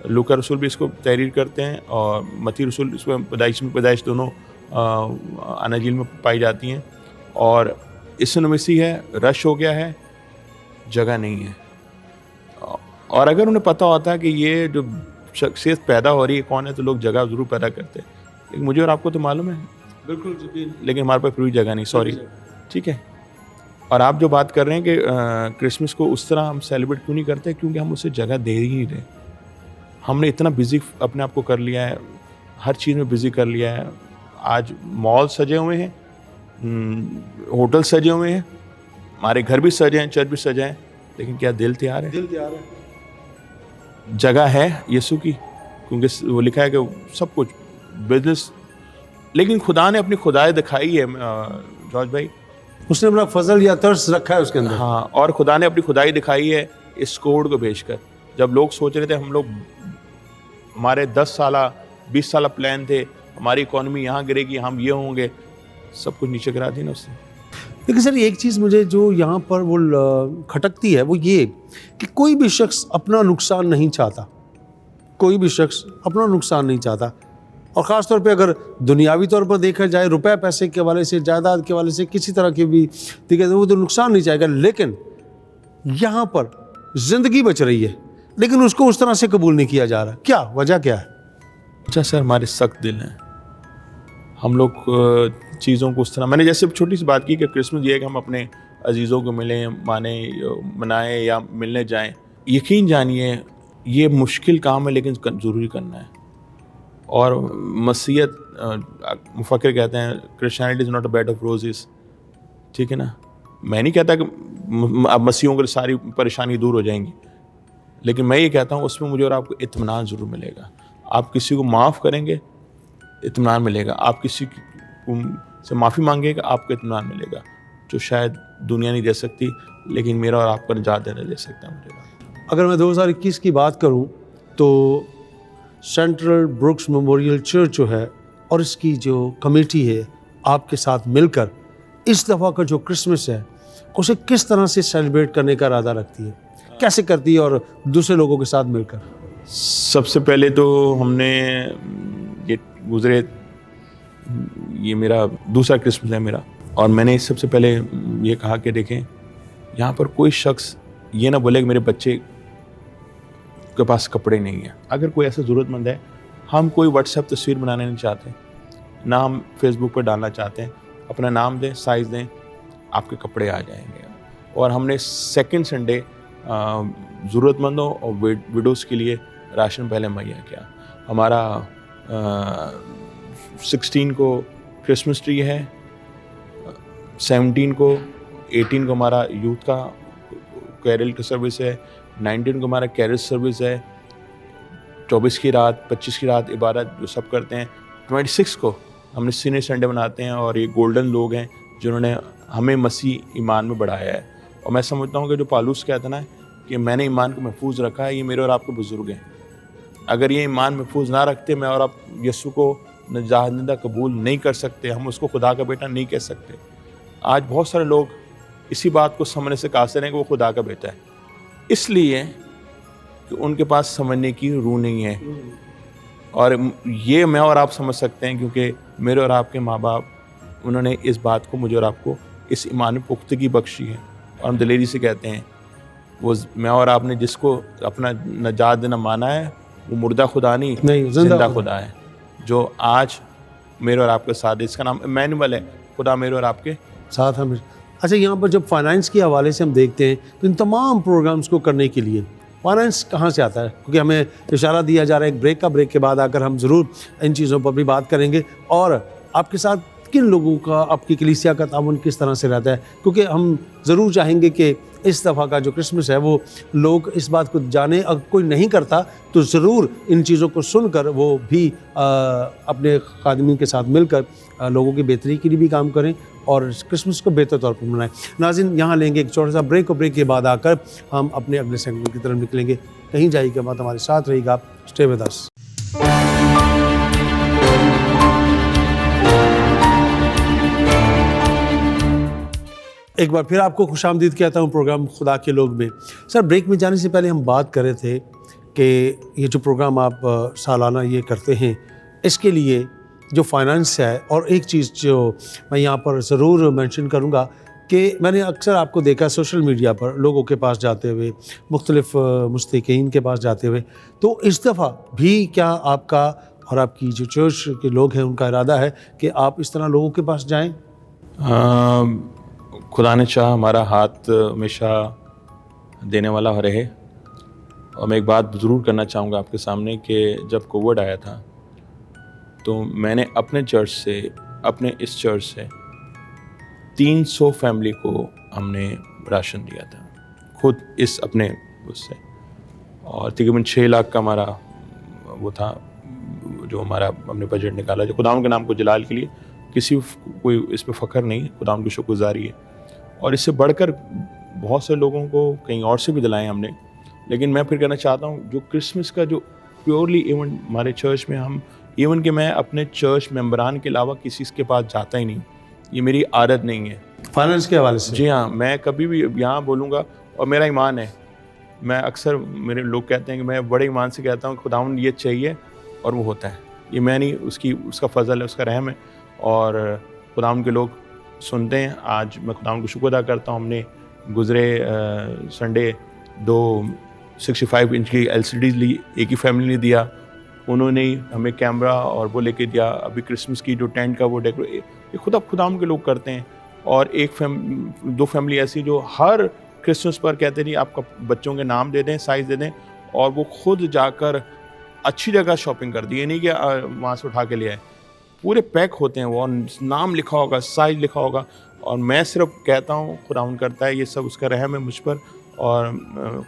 लूका रसूल भी इसको तहरीर करते हैं, और मती रसूल इसको पैदाइश दोनों अनाजील में पाई जाती हैं। और यीशु नबी है, रश हो गया है, जगह नहीं है। और अगर उन्हें पता होता कि ये जो शख्सियत पैदा हो रही है कौन है, तो लोग जगह ज़रूर पैदा करते हैं। लेकिन मुझे और आपको तो मालूम है, बिल्कुल, लेकिन हमारे पास पूरी जगह नहीं, सॉरी। ठीक है। और आप जो बात कर रहे हैं कि क्रिसमस को उस तरह हम सेलिब्रेट क्यों नहीं करते, क्योंकि हम उसे जगह दे ही नहीं रहे। हमने इतना बिजी अपने आप को कर लिया है, हर चीज़ में बिजी कर लिया है। आज मॉल सजे हुए हैं, होटल सजे हुए हैं, हमारे घर भी सजे हैं, चर्च भी सजे हैं, लेकिन क्या दिल तैयार है? दिल तैयार है। जगह है यीशु की, क्योंकि वो लिखा है कि सब कुछ बिजनेस, लेकिन खुदा ने अपनी खुदाई दिखाई है जॉर्ज भाई, उसने अपना फजल या तरस रखा है उसके अंदर। हाँ, और खुदा ने अपनी खुदाई दिखाई है इस कोड को भेजकर। जब लोग सोच रहे थे, हम लोग हमारे 10 साल 20 साल प्लान थे, हमारी इकॉनमी यहाँ गिरेगी, हम ये होंगे, सब कुछ नीचे गिरा दी ना उसने। लेकिन सर एक चीज़ मुझे जो यहाँ पर वो खटकती है, वो ये कि कोई भी शख्स अपना नुकसान नहीं चाहता, कोई भी शख्स अपना नुकसान नहीं चाहता। और ख़ास तौर पे अगर दुनियावी तौर पर देखा जाए, रुपए पैसे के हवाले से, जायदाद के हवाले से, किसी तरह की भी ठीक है, वो तो नुकसान नहीं चाहेगा। लेकिन यहाँ पर ज़िंदगी बच रही है, लेकिन उसको उस तरह से कबूल नहीं किया जा रहा। क्या वजह क्या है? अच्छा सर, हमारे सख्त दिल हैं, हम लोग चीज़ों को उस तरह, मैंने जैसे छोटी सी बात की कि क्रिसमस ये है कि हम अपने अजीज़ों को मिलें, मनाएं या मिलने जाएं। यकीन जानिए ये मुश्किल काम है, लेकिन ज़रूरी करना है। और मसीहत, मुफक्किर कहते हैं Christianity is not a bed of roses. ठीक है ना, मैं नहीं कहता कि अब मसीहों की सारी परेशानी दूर हो जाएंगी, लेकिन मैं ये कहता हूँ उसमें मुझे और आपको इत्मीनान ज़रूर मिलेगा। आप किसी को माफ़ करेंगे, इत्मीनान मिलेगा। आप किसी से माफ़ी मांगेगा, आपको इत्मीनान मिलेगा, जो शायद दुनिया नहीं दे सकती, लेकिन मेरा और आपका निजात देने दे सकता है मुझे। अगर मैं 2021 की बात करूं तो सेंट्रल ब्रुक्स मेमोरियल चर्च जो है और इसकी जो कमेटी है, आपके साथ मिलकर इस दफ़ा का जो क्रिसमस है उसे किस तरह से सेलिब्रेट करने का इरादा रखती है, कैसे करती है और दूसरे लोगों के साथ मिलकर? सबसे पहले तो हमने ये मेरा दूसरा क्रिसमस है मेरा, और मैंने सबसे पहले ये कहा कि देखें, यहाँ पर कोई शख्स ये ना बोले कि मेरे बच्चे के पास कपड़े नहीं हैं। अगर कोई ऐसा ज़रूरतमंद है, हम कोई व्हाट्सएप तस्वीर बनाने नहीं चाहते, ना हम फेसबुक पर डालना चाहते हैं। अपना नाम दें, साइज़ दें, आपके कपड़े आ जाएंगे। और हमने सेकंड संडे ज़रूरतमंदों और विडोज़ के लिए राशन पहले मुहैया किया। हमारा 16 को क्रिसमस ट्री है, 17 को 18 को हमारा यूथ का कैरल का सर्विस है, 19 को हमारा कैरल सर्विस है, 24 की रात 25 की रात इबादत जो सब करते हैं, 26 को हमने सीनियर संडे बनाते हैं। और ये गोल्डन लोग हैं जिन्होंने हमें मसीह ईमान में बढ़ाया है। और मैं समझता हूँ कि जो पालूस कहता ना कि मैंने ईमान को महफूज रखा है, ये मेरे और आपके बुजुर्ग हैं। अगर ये ईमान महफूज ना रखते, मैं और आप यीशु को नजात कबूल नहीं कर सकते, हम उसको खुदा का बेटा नहीं कह सकते। आज बहुत सारे लोग इसी बात को समझने से कासिर हैं कि वो खुदा का बेटा है, इसलिए कि उनके पास समझने की रूह नहीं है। और ये मैं और आप समझ सकते हैं, क्योंकि मेरे और आपके माँ बाप, उन्होंने इस बात को मुझे और आपको इस ईमान में पुख्तगी बख्शी है। और हम दिलेरी से कहते हैं, वो मैं और आपने जिसको अपना नजात देना माना है, वो मुर्दा खुदा नहीं जिंदा खुदा है, जो आज मेरे और आपके साथ है। इसका नाम इमैनुअल है, खुदा मेरे और आपके साथ हमें। अच्छा, यहाँ पर जब फाइनेंस के हवाले से हम देखते हैं तो इन तमाम प्रोग्राम्स को करने के लिए फाइनेंस कहाँ से आता है? क्योंकि हमें इशारा दिया जा रहा है एक ब्रेक का, ब्रेक के बाद आकर हम ज़रूर इन चीज़ों पर भी बात करेंगे। और आपके साथ किन लोगों का, आपकी कलीसिया का ताउन किस तरह से रहता है, क्योंकि हम ज़रूर चाहेंगे कि इस दफ़ा का जो क्रिसमस है वो लोग इस बात को जाने, अगर कोई नहीं करता तो ज़रूर इन चीज़ों को सुनकर वो भी अपने खादिमीन के साथ मिलकर लोगों की बेहतरी के लिए भी काम करें और क्रिसमस को बेहतर तौर पर मनाएं। नाज़रीन, यहाँ लेंगे एक छोटा सा ब्रेक और ब्रेक के बाद आकर हम अपने अगले सेगमेंट की तरफ निकलेंगे। कहीं जाइएगा मत, हमारे साथ रहिएगा। Stay with us. एक बार फिर आपको खुशामदीद कहता हूँ प्रोग्राम खुदा के लोग में। सर, ब्रेक में जाने से पहले हम बात कर रहे थे कि ये जो प्रोग्राम आप सालाना ये करते हैं, इसके लिए जो फाइनेंस है, और एक चीज़ जो मैं यहाँ पर ज़रूर मेंशन करूँगा कि मैंने अक्सर आपको देखा सोशल मीडिया पर लोगों के पास जाते हुए, मुख्तलिफ मुस्तकीन के पास जाते हुए, तो इस दफ़ा भी क्या आपका और आपकी जो चर्च के लोग हैं उनका इरादा है कि आप इस तरह लोगों के पास जाएँ? खुदा ने चाहा हमारा हाथ हमेशा देने वाला रहे। और मैं एक बात ज़रूर करना चाहूँगा आपके सामने कि जब कोविड आया था तो मैंने अपने चर्च से, अपने इस चर्च से 300 फैमिली को हमने राशन दिया था, खुद इस अपने उससे। और तकरीबन 6 लाख का हमारा वो था जो हमारा हमने बजट निकाला, जो खुदावंद के नाम को जलाल के लिए। किसी कोई इस पर फ़ख्र नहीं, खुदावंद की शुक्रगुज़ारी है। और इससे बढ़कर बहुत से लोगों को कहीं और से भी दिलाएं हमने। लेकिन मैं फिर कहना चाहता हूँ जो क्रिसमस का जो प्योरली इवन हमारे चर्च में हम इवन कि मैं अपने चर्च मेंबरान के अलावा किसी के पास जाता ही नहीं, ये मेरी आदत नहीं है फाइनेंस के हवाले से। जी हाँ, मैं कभी भी यहाँ बोलूँगा, और मेरा ईमान है, मैं अक्सर मेरे लोग कहते हैं कि मैं बड़े ईमान से कहता हूँ खुदावंद ये चाहिए और वो होता है। ये मैं नहीं, उसका फजल है, उसका रहम है, और खुदावंद के लोग सुनते हैं। आज मैं खुदावंद को शुक्र अदा करता हूँ, हमने गुज़रे संडे 2 65 इंच की LCD ली, एक ही फैमिली ने दिया, उन्होंने हमें कैमरा और वो लेके दिया। अभी क्रिसमस की जो टेंट का वो ये खुदावंद के लोग करते हैं। और 2 फैमिली ऐसी जो हर क्रिसमस पर कहते नहीं आपका बच्चों के नाम दे दें, साइज़ दे दें, और वो खुद जाकर अच्छी जगह शॉपिंग कर दी। ये नहीं कि वहाँ से उठा के ले आए, पूरे पैक होते हैं वो, और नाम लिखा होगा, साइज़ लिखा होगा। और मैं सिर्फ कहता हूँ खुदावंद करता है, ये सब उसका रहम है मुझ पर और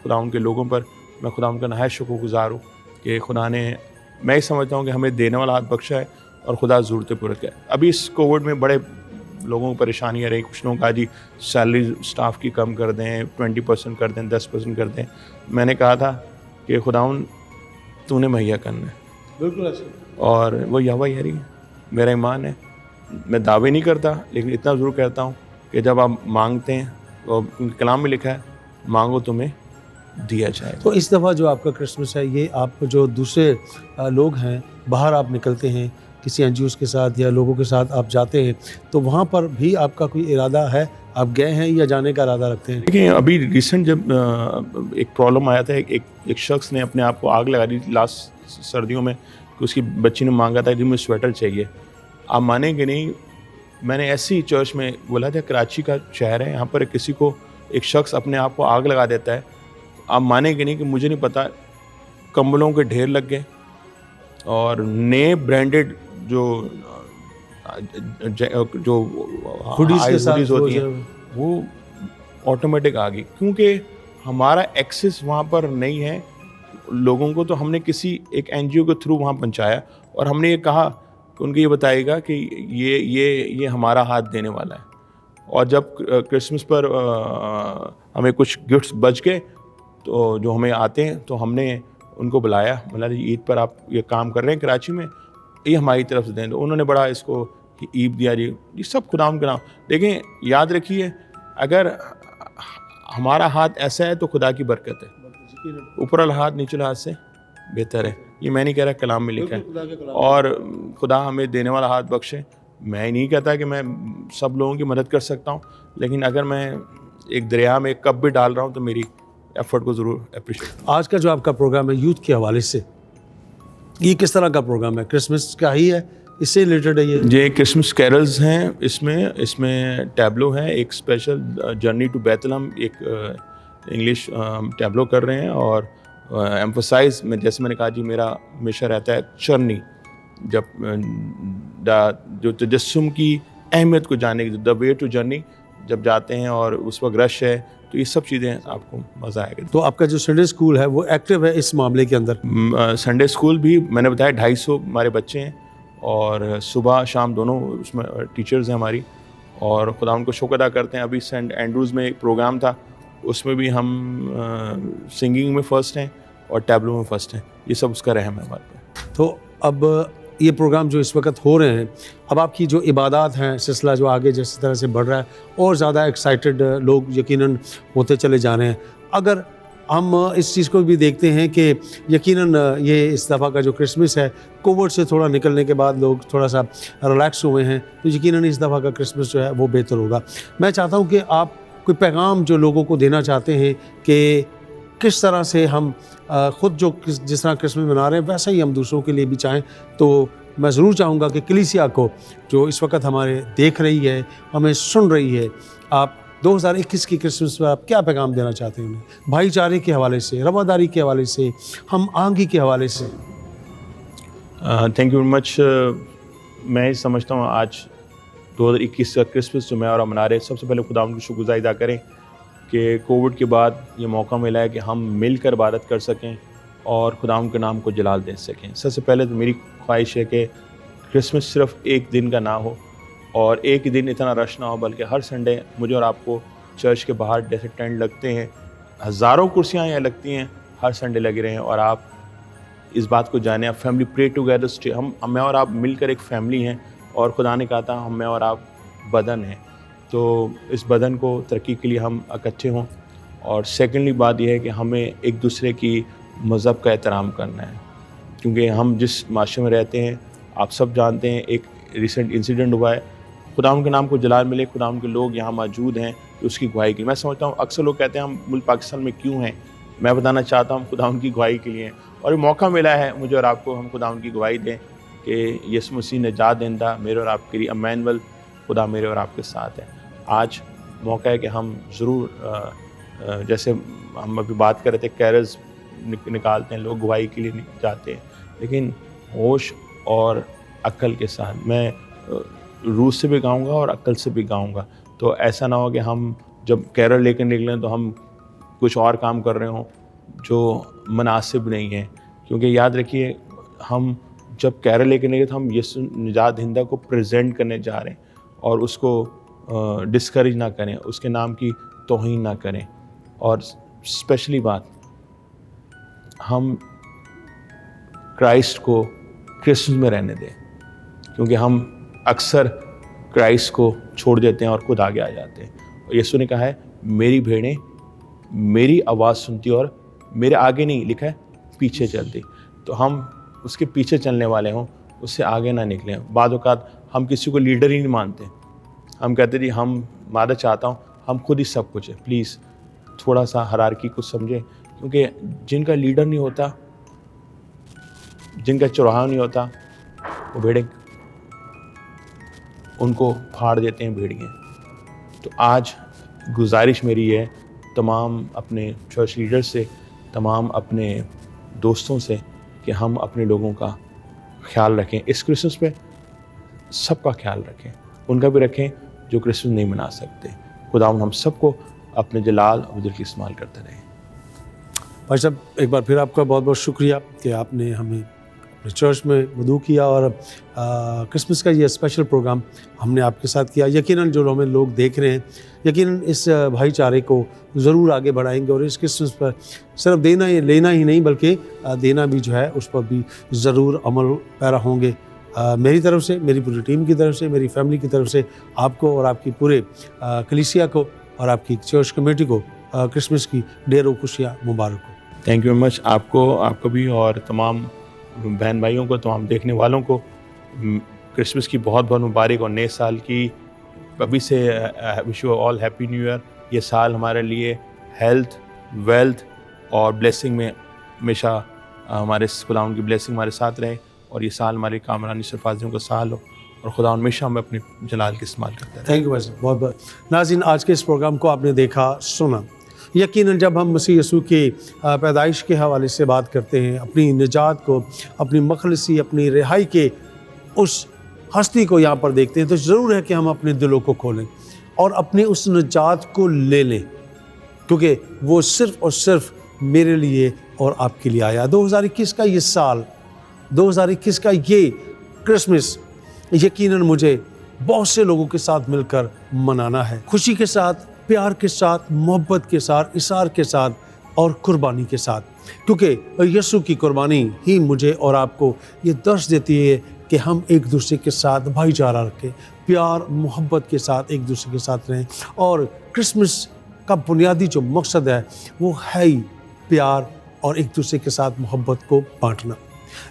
खुदावंद के लोगों पर। मैं खुदावंद का नहायत शुक्रगुज़ार हूँ कि खुदा ने, मैं ही समझता हूँ कि हमें देने वाला हाथ बख्शा है और खुदा ज़रूरतें पूरी करे। अभी इस कोविड में बड़े लोगों को परेशानियाँ रही। कुछ लोगों का जी सैलरी स्टाफ की कम कर दें, 20% कर दें, 10% कर दें। मैंने कहा था कि खुदावंद तूने मुहैया करना है, बिल्कुल ऐसे। और वो यहोवा यरी है, मेरा ईमान है। मैं दावे नहीं करता, लेकिन इतना ज़रूर कहता हूँ कि जब आप मांगते हैं तो कलाम में लिखा है, मांगो तुम्हें दिया जाए। तो इस दफ़ा जो आपका क्रिसमस है, ये आप जो दूसरे लोग हैं, बाहर आप निकलते हैं किसी NGOs के साथ या लोगों के साथ आप जाते हैं, तो वहाँ पर भी आपका कोई इरादा है, आप गए हैं या जाने का इरादा रखते हैं? देखिए, अभी रिसेंट जब एक प्रॉब्लम आया था, एक शख्स ने अपने आप को आग लगा दी लास्ट सर्दियों में, कि उसकी बच्ची ने मांगा था कि मुझे स्वेटर चाहिए। आप मानेंगे नहीं, मैंने ऐसी चर्च में बोला था, कराची का शहर है, यहाँ पर किसी को एक शख्स अपने आप को आग लगा देता है। आप मानेंगे नहीं कि मुझे नहीं पता, कंबलों के ढेर लग गए और नए ब्रांडेड जो हुडीज़ के साथ होती हैं वो ऑटोमेटिक आ गई, क्योंकि हमारा एक्सेस वहाँ पर नहीं है लोगों को। तो हमने किसी एक NGO के थ्रू वहाँ पहुँचाया और हमने ये कहा कि उनको ये बताएगा कि ये हमारा हाथ देने वाला है। और जब क्रिसमस पर हमें कुछ गिफ्ट्स बच गए तो जो हमें आते हैं, तो हमने उनको बुलाया, बोला जी ईद पर आप ये काम कर रहे हैं कराची में, ये हमारी तरफ से दें। तो उन्होंने बड़ा इसको ईद दिया जी, ये सब खुदावंद का नाम। देखें, याद रखिए, अगर हमारा हाथ ऐसा है तो खुदा की बरकत है, ऊपर वाला हाथ नीचे वाला हाथ से बेहतर है। ये मैं नहीं कह रहा, कलाम में लिखा है। और खुदा हमें देने वाला हाथ बख्शे। मैं नहीं कहता कि मैं सब लोगों की मदद कर सकता हूँ, लेकिन अगर मैं एक दरिया में एक कप भी डाल रहा हूँ तो मेरी एफर्ट को ज़रूर अप्रिशिएट। आज का जो आपका प्रोग्राम है यूथ के हवाले से, ये किस तरह का प्रोग्राम है? क्रिसमस का ही है, इससे रिलेटेड है ये क्रिसमस कैरल्स हैं, इसमें टैब्लो है, एक स्पेशल जर्नी टू बैतलहम, एक इंग्लिश टैब्लो कर रहे हैं। और एम्फोसाइज में, जैसे मैंने कहा जी, मेरा हमेशा रहता है चरनी, जब जो तजस्सुम की अहमियत को जानने की, द वे टू जर्नी जब जाते हैं और उस वक्त रश है, तो ये सब चीज़ें आपको मज़ा आएगा। तो आपका जो संडे स्कूल है वो एक्टिव है इस मामले के अंदर? संडे स्कूल भी मैंने बताया 250 हमारे बच्चे हैं और सुबह शाम दोनों उसमें टीचर्स हैं हमारी, और खुदा उनको शुक्र अदा करते हैं। अभी सेंट एंड्रूज़ में एक प्रोग्राम था, उसमें भी हम सिंगिंग में फ़र्स्ट हैं और टैबलो में फ़र्स्ट हैं। ये सब उसका रहम है हमारे पे। तो अब ये प्रोग्राम जो इस वक्त हो रहे हैं, अब आपकी जो इबादत हैं, सिलसिला जो आगे जिस तरह से बढ़ रहा है और ज़्यादा एक्साइटेड लोग यकीनन होते चले जा रहे हैं। अगर हम इस चीज़ को भी देखते हैं कि यकीनन ये इस दफ़ा का जो क्रिसमस है, कोविड से थोड़ा निकलने के बाद लोग थोड़ा सा रिलैक्स हुए हैं, तो यकीनन इस दफ़ा का क्रिसमस जो है वो बेहतर होगा। मैं चाहता हूँ कि आप कोई पैगाम जो लोगों को देना चाहते हैं कि किस तरह से हम ख़ुद जो जिस तरह क्रिसमस मना रहे हैं वैसा ही हम दूसरों के लिए भी चाहें, तो मैं ज़रूर चाहूँगा कि कलीसिया को जो इस वक्त हमारे देख रही है, हमें सुन रही है, आप 2021 की क्रिसमस पर आप क्या पैगाम देना चाहते हैं उन्हें, भाईचारे के हवाले से, रवादारी के हवाले से, हम आहंगी के हवाले से? Thank you very much. मैं समझता हूँ आज 2021 का क्रिसमस जो मैं और आप मना रहे हैं, सबसे पहले खुदा उनकी शुक्रगुज़ारी अदा करें कि कोविड के बाद ये मौका मिला है कि हम मिलकर इबादत कर सकें और खुदा के नाम को जलाल दे सकें। सबसे पहले तो मेरी ख्वाहिश है कि क्रिसमस सिर्फ एक दिन का ना हो और एक ही दिन इतना रश ना हो, बल्कि हर संडे मुझे और आपको चर्च के बाहर जैसे टेंट लगते हैं, हज़ारों कुर्सियाँ यहाँ लगती हैं, हर संडे लगे रहें और आप इस बात को जानें, आप फैमिली प्रे टुगेदर स्टे। हम मैं और आप मिलकर एक फैमिली हैं और खुदा ने कहा था हम मैं और आप बदन हैं, तो इस बदन को तरक्की के लिए हम इकट्ठे हों। और सेकेंडली बात यह है कि हमें एक दूसरे की मज़हब का एहतराम करना है, क्योंकि हम जिस माशरे में रहते हैं आप सब जानते हैं, एक रिसेंट इंसिडेंट हुआ है। खुदा के नाम को जलाल मिले, खुदा के लोग यहाँ मौजूद हैं तो उसकी गवाही के लिए। मैं समझता हूँ अक्सर लोग कहते हैं हम मुल्क पाकिस्तान में क्यों हैं, मैं बताना चाहता हूँ खुदा की गवाही के लिए, और ये मौका मिला है मुझे और आपको, हम खुदा की गवाही दें कि यीशु मसीह निजात देंदा मेरे और आपके लिए, अमैनुअल, खुदा मेरे और आपके साथ है। आज मौका है कि हम ज़रूर, जैसे हम अभी बात कर रहे थे, कैरल्स निकालते हैं लोग, गवाही के लिए जाते हैं, लेकिन होश और अक्ल के साथ। मैं रूह से भी गाऊंगा और अक्ल से भी गाऊंगा, तो ऐसा ना हो कि हम जब कैरल लेकर निकलें तो हम कुछ और काम कर रहे हों जो मुनासिब नहीं है। क्योंकि याद रखिए, हम जब कैरल लेकर निकले तो हम यीशु निजात दहिंदा को प्रेजेंट करने जा रहे हैं और उसको डिस्करेज ना करें, उसके नाम की तौहीन ना करें। और स्पेशली बात, हम क्राइस्ट को क्रिसमस में रहने दें, क्योंकि हम अक्सर क्राइस्ट को छोड़ देते हैं और खुद आगे आ जाते हैं। और यीशु ने कहा है मेरी भेड़ें मेरी आवाज़ सुनती और मेरे आगे नहीं, लिखा है पीछे चलती। तो हम उसके पीछे चलने वाले हों, उससे आगे ना निकलें। बाद औक़ात हम किसी को लीडर ही नहीं मानते, हम कहते जी हम मादा चाहता हूँ, हम खुद ही सब कुछ है। प्लीज़ थोड़ा सा हायरार्की को समझें, क्योंकि जिनका लीडर नहीं होता, जिनका चौराहा नहीं होता, वो भेड़ें उनको फाड़ देते हैं भेड़िए। तो आज गुजारिश मेरी है तमाम अपने चर्च लीडर से, तमाम अपने दोस्तों से, कि हम अपने लोगों का ख्याल रखें। इस क्रिसमस पे सबका ख्याल रखें, उनका भी रखें जो क्रिसमस नहीं मना सकते। खुदा हम सबको अपने जलाल और दिल की इस्तेमाल करते रहें। भाई साहब, एक बार फिर आपका बहुत बहुत शुक्रिया कि आपने हमें अपने चर्च में मदऊ किया और क्रिसमस का ये स्पेशल प्रोग्राम हमने आपके साथ किया। यकीनन जो हमें लोग देख रहे हैं, यकीनन इस भाईचारे को ज़रूर आगे बढ़ाएंगे और इस क्रिसमस पर सिर्फ लेना ही नहीं, बल्कि देना भी जो है उस पर भी ज़रूर अमल पैरा होंगे। मेरी तरफ से, मेरी पूरी टीम की तरफ से, मेरी फैमिली की तरफ से आपको और आपकी पूरे कलीसिया को और आपकी चर्च कमेटी को क्रिसमस की ढेरों खुशियाँ मुबारक हो। Thank you very much. आपको भी और तमाम बहन भाइयों को, तमाम देखने वालों को क्रिसमस की बहुत बहुत मुबारक और नए साल की अभी से wish you all happy new year. ये साल हमारे लिए हेल्थ, वेल्थ और ब्लेसिंग में हमेशा हमारे खुदा की ब्लेसिंग हमारे साथ रहे और ये साल हमारी कामरानी सरफराजियों का साल हो और खुदा हमेशा हमें अपने जलाल के इस्तेमाल करते हैं। थैंक यू भाई साहब, बहुत बहुत। नाज़रीन, आज के इस प्रोग्राम को आपने देखा, सुना। यकीनन जब हम मसीह यीशु की पैदाइश के हवाले से बात करते हैं, अपनी निजात को, अपनी मखलसी, अपनी रिहाई के उस हस्ती को यहाँ पर देखते हैं, तो ज़रूर है कि हम अपने दिलों को खोलें और अपने उस निजात को ले लें। क्योंकि वो सिर्फ़ और सिर्फ मेरे लिए और आपके लिए आया। 2021 का ये साल, 2021 का ये क्रिसमस यकीनन मुझे बहुत से लोगों के साथ मिलकर मनाना है, खुशी के साथ, प्यार के साथ, मोहब्बत के साथ, इसार के साथ और कुर्बानी के साथ, क्योंकि यीशु की कुर्बानी ही मुझे और आपको ये दर्श देती है कि हम एक दूसरे के साथ भाईचारा रखें, प्यार मोहब्बत के साथ एक दूसरे के साथ रहें। और क्रिसमस का बुनियादी जो मकसद है वो है ही प्यार और एक दूसरे के साथ मोहब्बत को बांटना।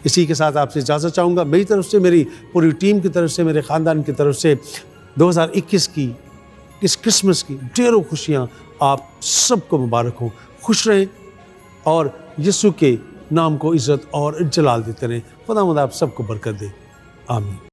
इसी के साथ आपसे इजाज़त चाहूँगा। मेरी तरफ से, मेरी पूरी टीम की तरफ से, मेरे ख़ानदान की तरफ से 2021 की इस क्रिसमस की ढेरों खुशियाँ आप सबको मुबारक हों। खुश रहें और यीशु के नाम को इज़्ज़त और जलाल देते रहें। खुदावंद आप सबको बरकत दे। आमीन।